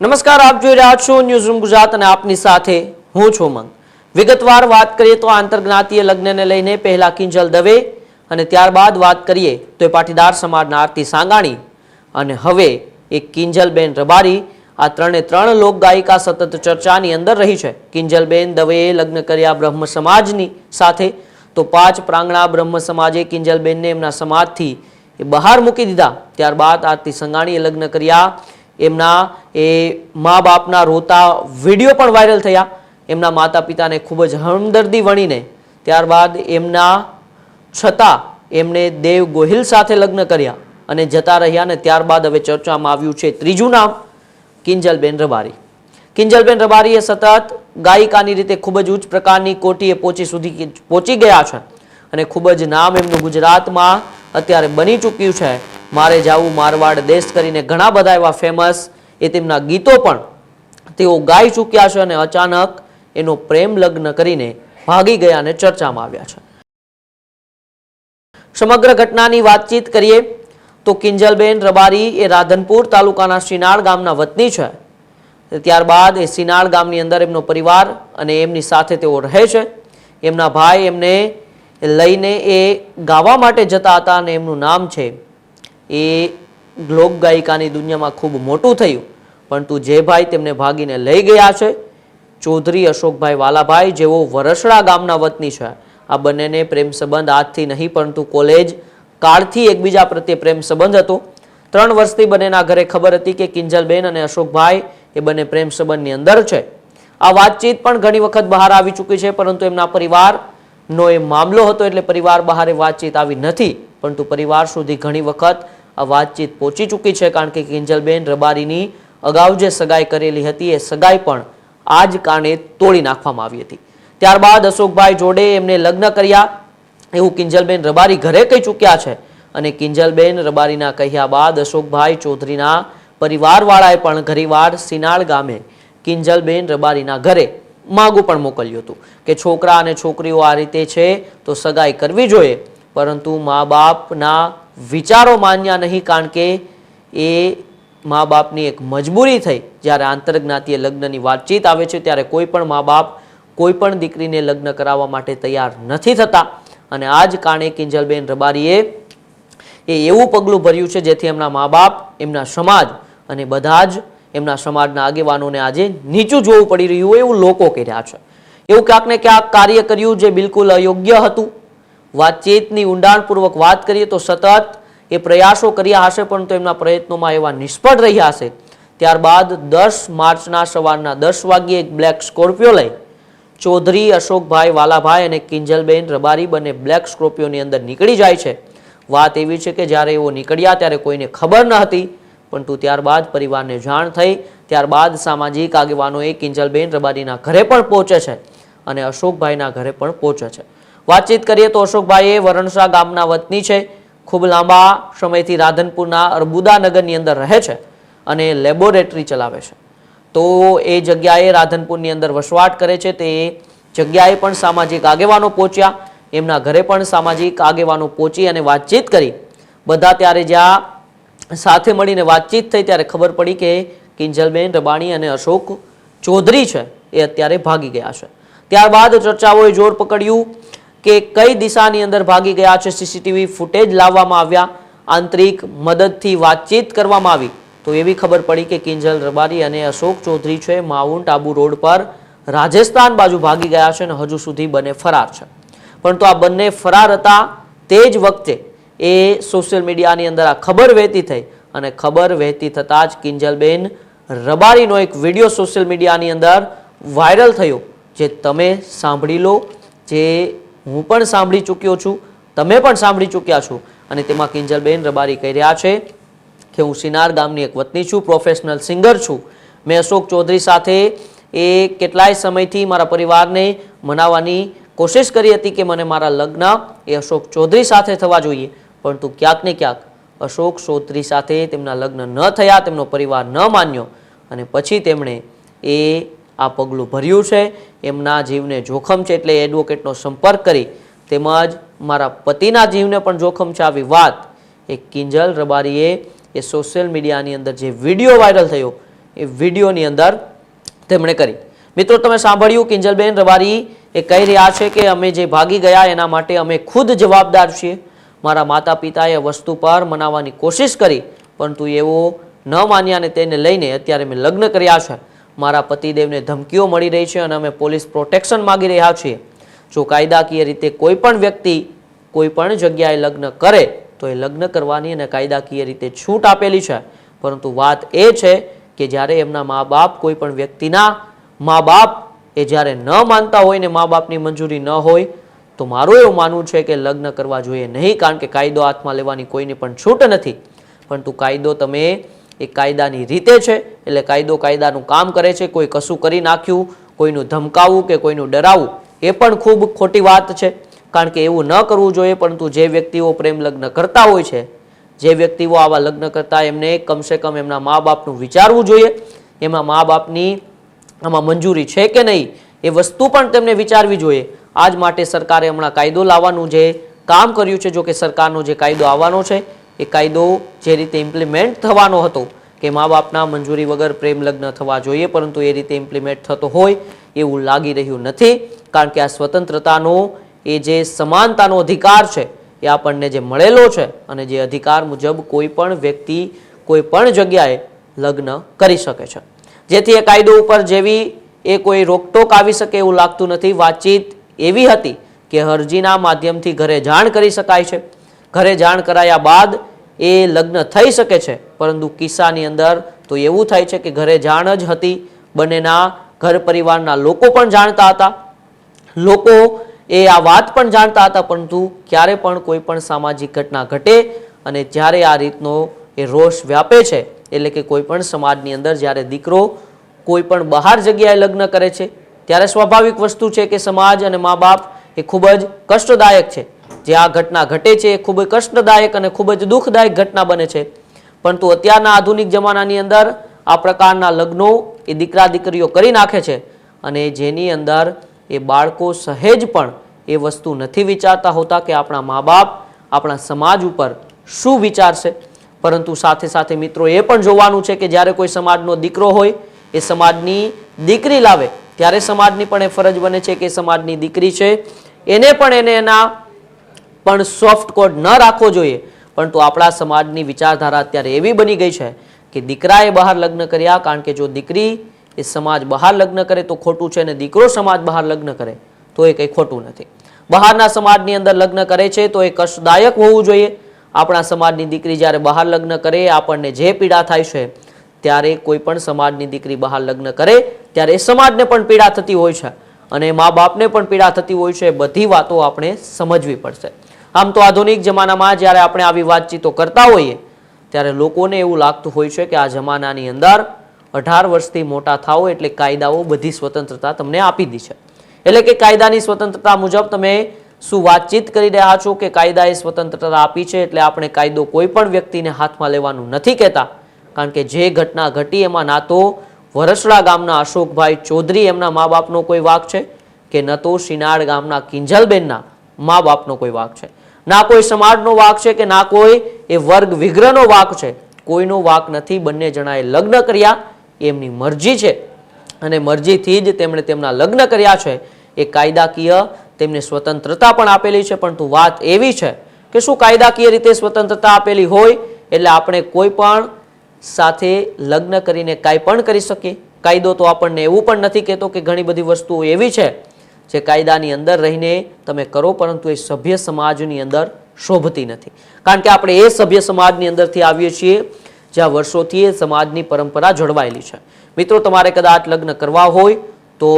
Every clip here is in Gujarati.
નમસ્કાર, આપ જોઈ રહ્યા છો ન્યૂઝરૂમ ગુજરાત અને આપની સાથે હું છું મંગ. વિગતવાર વાત કરીએ તો આંતરજ્ઞાતીય લગ્નને લઈને પહેલા કિંજલ દવે અને ત્યારબાદ વાત કરીએ તો પાટીદાર સમાજના આરતી સાંગાણી અને હવે એક કિંજલબેન રબારી. આ ત્રણ લોકગાયિકા સતત ચર્ચાની અંદર રહી છે. કિંજલબેન દવેએ લગ્ન કર્યા બ્રહ્મ સમાજની સાથે, તો 5 પ્રાંગણા બ્રહ્મ સમાજે કિંજલબેનને એમના સમાજથી બહાર મૂકી દીધા. ત્યારબાદ આરતી સંઘાણીએ લગ્ન કર્યા. એમના એ મા બાપના રોતા વિડીયો પણ વાયરલ થયા. એમના માતા પિતાને ખૂબ જ હમદર્દી વણીને ત્યારબાદ એમના છતાં એમણે દેવ ગોહિલ સાથે લગ્ન કર્યા અને જતા રહ્યા. ને ત્યારબાદ હવે ચર્ચામાં આવ્યું છે ત્રીજું નામ, કિંજલબેન રબારી. કિંજલબેન રબારી એ સતત ગાયિકાની રીતે ખૂબ જ ઉચ્ચ પ્રકારની કોટીએ પહોંચી ગયા છે અને ખૂબ જ નામ એમનું ગુજરાતમાં અત્યારે બની ચૂક્યું છે. મારે જાવું મારવાડ દેશ કરીને ઘણા બધા એવા ફેમસ એ તેમના ગીતો પણ તેઓ ગાઈ ચૂક્યા છે અને અચાનક એનો પ્રેમ લગ્ન કરીને ભાગી ગયા અને ચર્ચામાં આવ્યા છે. સમગ્ર ઘટનાની વાતચીત કરીએ તો કિંજલબેન રબારી એ રાધનપુર તાલુકાના સિનાળ ગામના વતની છે. ત્યારબાદ એ સિનાળ ગામની અંદર એમનો પરિવાર અને એમની સાથે તેઓ રહે છે. એમના ભાઈ એમને લઈને એ ગાવા માટે જતા હતા અને એમનું નામ છે એ લોકગાયિકાની દુનિયામાં ખૂબ મોટું થયું. પરંતુ જે ભાઈ તેમને ભાગીને લઈ ગયા છે, ચૌધરી અશોકભાઈ વાલાભાઈ, જેઓ વરસડા ગામના વતની છે. આ બંનેને પ્રેમ સંબંધ આજથી નહીં પરંતુ કોલેજ કાળથી એકબીજા પ્રત્યે પ્રેમ સંબંધ હતો. 3 વર્ષથી બંનેના ઘરે ખબર હતી કે કિંજલબેન અને અશોકભાઈ એ બંને પ્રેમ સંબંધની અંદર છે. આ વાતચીત પણ ઘણી વખત બહાર આવી ચૂકી છે, પરંતુ એમના પરિવારનો એ મામલો હતો એટલે પરિવાર બહાર વાતચીત આવી નથી. પરંતુ પરિવાર સુધી ઘણી વખત આ વાતચીત પહોંચી ચૂકી છે, કારણ કે કિંજલબેન રબારીની અગાઉ જે સગાઈ કરેલી હતી એ સગાઈ પણ આ જ કારણે તોડી નાખવામાં આવી હતી. ત્યારબાદ અશોકભાઈ જોડે એમને લગ્ન કર્યા એવું કિંજલબેન રબારી ઘરે કહી ચૂક્યા છે. અને કિંજલબેન રબારીના કહ્યા બાદ અશોકભાઈ ચૌધરીના પરિવારવાળાએ પણ ઘણીવાર સિનાળ ગામે કિંજલબેન રબારીના ઘરે માગું પણ મોકલ્યું હતું કે છોકરા અને છોકરીઓ આ રીતે છે તો સગાઈ કરવી જોઈએ. પરંતુ મા બાપના વિચારો માન્યા નહીં, કારણ કે એ મા બાપની એક મજબૂરી થઈ. જ્યારે આંતરજ્ઞાતીય લગ્નની વાતચીત આવે છે ત્યારે કોઈ પણ મા બાપ કોઈ પણ દીકરીને લગ્ન કરાવવા માટે તૈયાર નથી થતા. અને આ જ કારણે કિંજલબેન રબારીએ એવું પગલું ભર્યું છે જેથી એમના મા બાપ, એમના સમાજ અને બધા જ એમના સમાજના આગેવાનોને આજે નીચું જોવું પડી રહ્યું હોય એવું લોકો કહી રહ્યા છે. એવું ક્યાંક ને ક્યાંક કાર્ય કર્યું જે બિલકુલ અયોગ્ય હતું. વાતચીતની ઊંડાણપૂર્વક વાત કરીએ તો સતત એ પ્રયાસો કર્યા હશે, પરંતુ એમના પ્રયત્નોમાં એવા નિષ્ફળ રહ્યા હશે. ત્યારબાદ 10 માર્ચના સવારના 10 વાગ્યે એક બ્લેક સ્કોર્પિયો લઈ ચૌધરી અશોકભાઈ વાલાભાઈ અને કિંજલબેન રબારી બંને બ્લેક સ્કોર્પિયોની અંદર નીકળી જાય છે. વાત એવી છે કે જ્યારે એઓ નીકળ્યા ત્યારે કોઈને ખબર ન હતી, પરંતુ ત્યારબાદ પરિવારને જાણ થઈ. ત્યારબાદ સામાજિક આગેવાનોએ કિંજલબેન રબારીના ઘરે પણ પહોંચે છે અને અશોકભાઈના ઘરે પણ પહોંચે છે. વાતચીત કરીએ તો અશોકભાઈ વરણસા ગામના વતની છે. ખૂબ લાંબા સમયથી રાધનપુરના અર્બુદા નગરની અંદર રહે છે અને લેબોરેટરી ચલાવે છે. તો એ જગ્યાએ રાધનપુરની અંદર વસવાટ કરે છે. તે જગ્યાએ પણ સામાજિક આગેવાનો પહોંચ્યા. એમના ઘરે પણ સામાજિક આગેવાનો પહોંચી અને વાતચીત કરી. બધા ત્યારે જ્યાં સાથે મળીને વાતચીત થઈ ત્યારે ખબર પડી કે કિંજલબેન રબાણી અને અશોક ચૌધરી છે એ અત્યારે ભાગી ગયા છે. ત્યારબાદ ચર્ચાઓએ જોર પકડ્યું કે કઈ દિશાની અંદર ભાગી ગયા છે. સીસીટીવી ફૂટેજ લાવવામાં આવ્યા. આંતરિક મદદથી વાતચીત કરવામાં આવી તો એવી ખબર પડી કે કિંજલ રબારી અને અશોક ચૌધરી છે માઉન્ટ આબુ રોડ પર રાજસ્થાન બાજુ ભાગી ગયા છે અને હજુ સુધી બંને ફરાર છે. પરંતુ આ બંને ફરાર હતા તે જ વખતે એ સોશિયલ મીડિયાની અંદર આ ખબર વહેતી થઈ અને ખબર વહેતી થતાં જ કિંજલબેન રબારીનો એક વિડીયો સોશિયલ મીડિયાની અંદર વાયરલ થયો, જે તમે સાંભળી લો, જે હું પણ સાંભળી ચૂક્યો છું, તમે પણ સાંભળી ચૂક્યા છો. અને તેમાં કિંજલબેન રબારી કહી રહ્યા છે કે હું સિનાર ગામની એક વતની છું, પ્રોફેશનલ સિંગર છું. મેં અશોક ચૌધરી સાથે એ કેટલાય સમયથી મારા પરિવારને મનાવવાની કોશિશ કરી હતી કે મને મારા લગ્ન એ અશોક ચૌધરી સાથે થવા જોઈએ, પરંતુ ક્યાંક ને ક્યાંક અશોક ચૌધરી સાથે તેમના લગ્ન ન થયા, તેમનો પરિવાર ન માન્યો અને પછી તેમણે આ પગલું ભર્યું છે. એમના જીવને જોખમ છે એટલે એડવોકેટનો સંપર્ક કરી તેમજ મારા પતિના જીવને પણ જોખમ છે આવી વાત એ કિંજલ રબારીએ એ સોશિયલ મીડિયાની અંદર જે વિડીયો વાયરલ થયો એ વિડીયોની અંદર તેમણે કરી. મિત્રો, તમે સાંભળ્યું કિંજલબેન રબારી એ કહી રહ્યા છે કે અમે જે ભાગી ગયા એના માટે અમે ખુદ જવાબદાર છીએ. મારા માતા પિતાએ વસ્તુ પર મનાવવાની કોશિશ કરી પરંતુ એવો ન માન્યા અને તેને લઈને અત્યારે મેં લગ્ન કર્યા છે. મારા પતિદેવને ધમકીઓ મળી રહી છે અને અમે પોલીસ પ્રોટેક્શન માગી રહ્યા છીએ. જો કાયદાકીય રીતે કોઈ પણ વ્યક્તિ કોઈ પણ જગ્યાએ લગ્ન કરે તો એ લગ્ન કરવાની અને કાયદાકીય રીતે છૂટ આપેલી છે. પરંતુ વાત એ છે કે જ્યારે એમના મા બાપ કોઈ પણ વ્યક્તિના મા બાપ એ જ્યારે ન માનતા હોય ને મા બાપની મંજૂરી ન હોય તો મારું એવું માનવું છે કે લગ્ન કરવા જોઈએ નહીં. કારણ કે કાયદો હાથમાં લેવાની કોઈની પણ છૂટ નથી. પરંતુ કાયદો તમે એ કાયદાની રીતે છે એટલે કાયદો કાયદાનું કામ કરે છે. કોઈ કશું કરી નાખ્યું, કોઈનું ધમકાવવું કે કોઈનું ડરાવવું એ પણ ખૂબ ખોટી વાત છે. કારણ કે એવું ન કરવું જોઈએ. પરંતુ જે વ્યક્તિઓ પ્રેમ લગ્ન કરતા હોય છે, જે વ્યક્તિઓ આવા લગ્ન કરતા એમને કમસે કમ એમના મા બાપનું વિચારવું જોઈએ. એમાં મા બાપની આમાં મંજૂરી છે કે નહીં એ વસ્તુ પણ તેમને વિચારવી જોઈએ. આજ માટે સરકારે હમણાં કાયદો લાવવાનું જે કામ કર્યું છે. જો કે સરકારનો જે કાયદો આવવાનો છે એ કાયદો જે રીતે ઇમ્પ્લિમેન્ટ થવાનો હતો કે મા બાપના મંજૂરી વગર પ્રેમ લગ્ન થવા જોઈએ, પરંતુ એ રીતે ઇમ્પ્લિમેન્ટ થતો હોય એવું લાગી રહ્યું નથી. કારણ કે આ સ્વતંત્રતાનો એ જે સમાનતાનો અધિકાર છે એ આપણને જે મળેલો છે અને જે અધિકાર મુજબ કોઈ પણ વ્યક્તિ કોઈ પણ જગ્યાએ લગ્ન કરી શકે છે. જેથી એ કાયદો ઉપર જેવી એ કોઈ રોકટોક આવી શકે એવું લાગતું નથી. વાતચીત એવી હતી કે અરજીના માધ્યમથી ઘરે જાણ કરી શકાય છે. ઘરે જાણ કરાયા બાદ એ લગ્ન થઈ શકે છે. પરંતુ કિસ્સાની અંદર તો એવું થાય છે કે ઘરે જાણ જ હતી, બંનેના ઘર પરિવારના લોકો પણ જાણતા હતા, લોકો એ આ વાત પણ જાણતા હતા, પરંતુ ક્યારે પણ કોઈ પણ સામાજિક ઘટના ઘટે અને જ્યારે આ રીતનો એ રોષ વ્યાપે છે એટલે કે કોઈ પણ સમાજની અંદર જ્યારે દીકરો કોઈ પણ બહાર જગ્યાએ લગ્ન કરે છે ત્યારે સ્વાભાવિક વસ્તુ છે કે સમાજ અને મા બાપ એ ખૂબ જ કષ્ટદાયક છે. જે આ ઘટના ઘટે છે એ ખૂબ કષ્ટદાયક અને ખૂબ જ દુઃખદાયક ઘટના બને છે. પરંતુ અત્યારના આધુનિક જમાનાની અંદર આ પ્રકારના લગ્નો એ દીકરા દીકરીઓ કરી નાખે છે અને જેની અંદર એ બાળકો સહેજ પણ એ વસ્તુ નથી વિચારતા હોતા કે આપણા મા બાપ આપણા સમાજ ઉપર શું વિચારશે. પરંતુ સાથે સાથે મિત્રો એ પણ જોવાનું છે કે જ્યારે કોઈ સમાજનો દીકરો હોય એ સમાજની દીકરી લાવે ત્યારે સમાજની પણ એ ફરજ બને છે કે સમાજની દીકરી છે એને પણ એના પણ સોફ્ટ કોડ ન રાખવો જોઈએ. પરંતુ આપણા સમાજની વિચારધારા અત્યારે એવી બની ગઈ છે કે દીકરાએ બહાર લગ્ન કર્યા, કારણ કે જો દીકરી એ સમાજ બહાર લગ્ન કરે તો ખોટું છે અને દીકરો સમાજ બહાર લગ્ન કરે તો એ કંઈ ખોટું નથી. બહારના સમાજની અંદર લગ્ન કરે છે તો એ કષ્ટદાયક હોવું જોઈએ. આપણા સમાજની દીકરી જ્યારે બહાર લગ્ન કરે આપણને જે પીડા થાય છે ત્યારે કોઈ પણ સમાજની દીકરી બહાર લગ્ન કરે ત્યારે એ સમાજને પણ પીડા થતી હોય છે અને મા બાપને પણ પીડા થતી હોય છે. બધી વાતો આપણે સમજવી પડશે. આમ તો આધુનિક જમાનામાં જ્યારે આપણે આવી વાતચીતો કરતા હોઈએ ત્યારે લોકોને એવું લાગતું હોય છે કે આ જમાનાની અંદર 18 વર્ષથી મોટા થાઓ એટલે કાયદાઓ બધી સ્વતંત્રતા તમને આપી દી છે. એટલે કે કાયદાની સ્વતંત્રતા મુજબ તમે શું વાતચીત કરી રહ્યા છો કે કાયદાએ સ્વતંત્રતા આપી છે એટલે આપણે કાયદો કોઈ પણ વ્યક્તિને હાથમાં લેવાનું નથી કહેતા. કારણ કે જે ઘટના ઘટી એમાં ના તો વરસડા ગામના અશોકભાઈ ચૌધરી એમના મા બાપનો કોઈ વાંક છે કે ન તો શિનાળ ગામના કિંજલબેનના મા બાપનો કોઈ વાંક છે, ના કોઈ સમાજનો વાંક છે કે ના કોઈ એ વર્ગ વિગ્રહનો વાંક છે. કોઈનો વાંક નથી. બંને જણાએ લગ્ન કર્યા એમની મરજી છે અને મરજીથી જ તેમણે તેમના લગ્ન કર્યા છે. એ કાયદાકીય તેમને સ્વતંત્રતા પણ આપેલી છે. પરંતુ વાત એવી છે કે શું કાયદાકીય રીતે સ્વતંત્રતા આપેલી હોય એટલે આપણે કોઈ પણ સાથે લગ્ન કરીને કાંઈ પણ કરી શકીએ? કાયદો તો આપણને એવું પણ નથી કહેતો કે ઘણી બધી વસ્તુઓ એવી છે જે કાયદાની અંદર રહીને તમે કરો પરંતુ એ સભ્ય સમાજની અંદર શોભતી નથી. કારણ કે આપણે એ સભ્ય સમાજની અંદરથી આવીએ છીએ જ્યાં વર્ષોથી એ સમાજની પરંપરા જળવાયેલી છે. મિત્રો, તમારે કદાચ લગ્ન કરવા હોય તો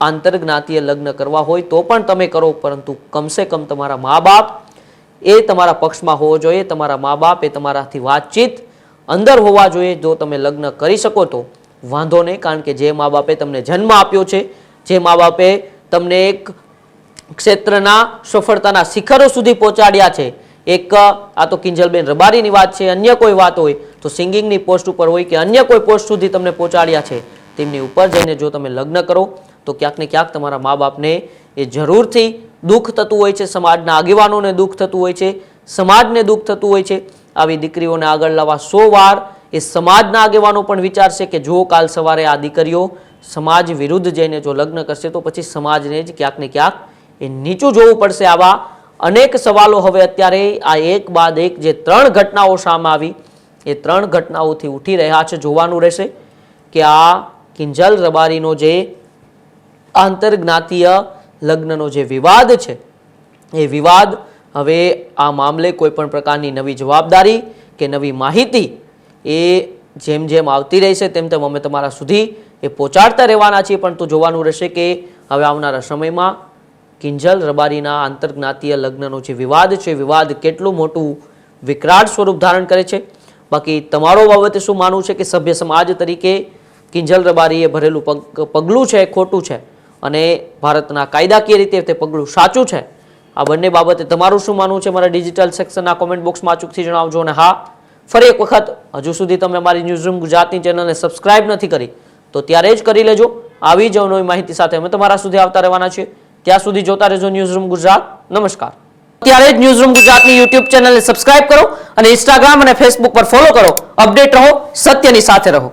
આંતરજ્ઞાતીય લગ્ન કરવા હોય તો પણ તમે કરો, પરંતુ કમસે કમ તમારા મા બાપ એ તમારા પક્ષમાં હોવો જોઈએ. તમારા મા બાપ એ તમારાથી વાતચીત અંદર હોવા જોઈએ. જો તમે લગ્ન કરી શકો તો વાંધો નહીં. કારણ કે જે મા બાપે તમને જન્મ આપ્યો છે, જે મા બાપે તમને એક ક્ષેત્રના સફળતાના શિખરો સુધી પહોંચાડ્યા છે, એક આ તો કિંજલબેન રબારીની વાત છે, અન્ય કોઈ વાત હોય તો સિંગિંગની પોસ્ટ ઉપર હોય કે અન્ય કોઈ પોસ્ટ સુધી તમને પહોંચાડ્યા છે, તેમની ઉપર જઈને જો તમે લગ્ન કરો તો ક્યાંક ને ક્યાંક તમારા મા બાપને એ જરૂરથી દુઃખ થતું હોય છે. સમાજના આગેવાનોને દુઃખ થતું હોય છે, સમાજને દુઃખ થતું હોય છે. આવી દીકરીઓને આગળ લાવવા 100 વાર એ સમાજના આગેવાનો પણ વિચારશે કે જો કાલ સવારે આ દીકરીઓ સમાજ વિરુદ્ધ જઈને જો લગ્ન કરશે તો પછી સમાજને જ ક્યાંક ને ક્યાંક એ નીચું જોવું પડશે. આવા અનેક સવાલો હવે અત્યારે આ એક બાદ એક જે 3 ઘટનાઓ સામે આવી એ 3 ઘટનાઓથી ઉઠી રહ્યા છે. જોવાનું રહેશે કે આ કિંજલ રબારીનો જે આંતરજ્ઞાતીય લગ્નનો જે વિવાદ છે એ વિવાદ હવે આ મામલે કોઈ પણ પ્રકારની નવી જવાબદારી કે નવી માહિતી એ જેમ જેમ આવતી રહેશે તેમ તેમ અમે તમારા સુધી એ પહોંચાડતા રહેવાના છીએ. પણ તો જોવાનું રહેશે કે હવે આવનારા સમયમાં કિંજલ રબારીના આંતરજ્ઞાતીય લગ્નનો જે વિવાદ છે વિવાદ કેટલું મોટું વિકરાળ સ્વરૂપ ધારણ કરે છે. બાકી તમારો બાબતે શું માનવું છે કે સભ્ય સમાજ તરીકે કિંજલ રબારીએ ભરેલું પગલું છે ખોટું છે અને ભારતના કાયદાકીય રીતે તે પગલું સાચું છે? આ બંને બાબતે તમારું શું માનવું છે મારા ડિજિટલ સેક્શનના કોમેન્ટ બોક્સમાં અચૂકથી જણાવજો. અને હા, ફરી એક વખત હજુ સુધી તમે અમારી ન્યૂઝરૂમ ગુજરાતની ચેનલને સબસ્ક્રાઇબ નથી કરી તો ત્યારે જ કરી લેજો. આવી જ નવી માહિતી સાથે અમે તમારા સુધી આવતા રહેવાના છીએ. ત્યાં સુધી જોતા રહેજો ન્યૂઝરૂમ ગુજરાત. નમસ્કાર. ત્યારે જ ન્યૂઝરૂમ ગુજરાતની યુટ્યુબ ચેનલને સબસ્ક્રાઇબ કરો અને ઇન્સ્ટાગ્રામ અને ફેસબુક પર ફોલો કરો. અપડેટ રહો, સત્યની સાથે રહો.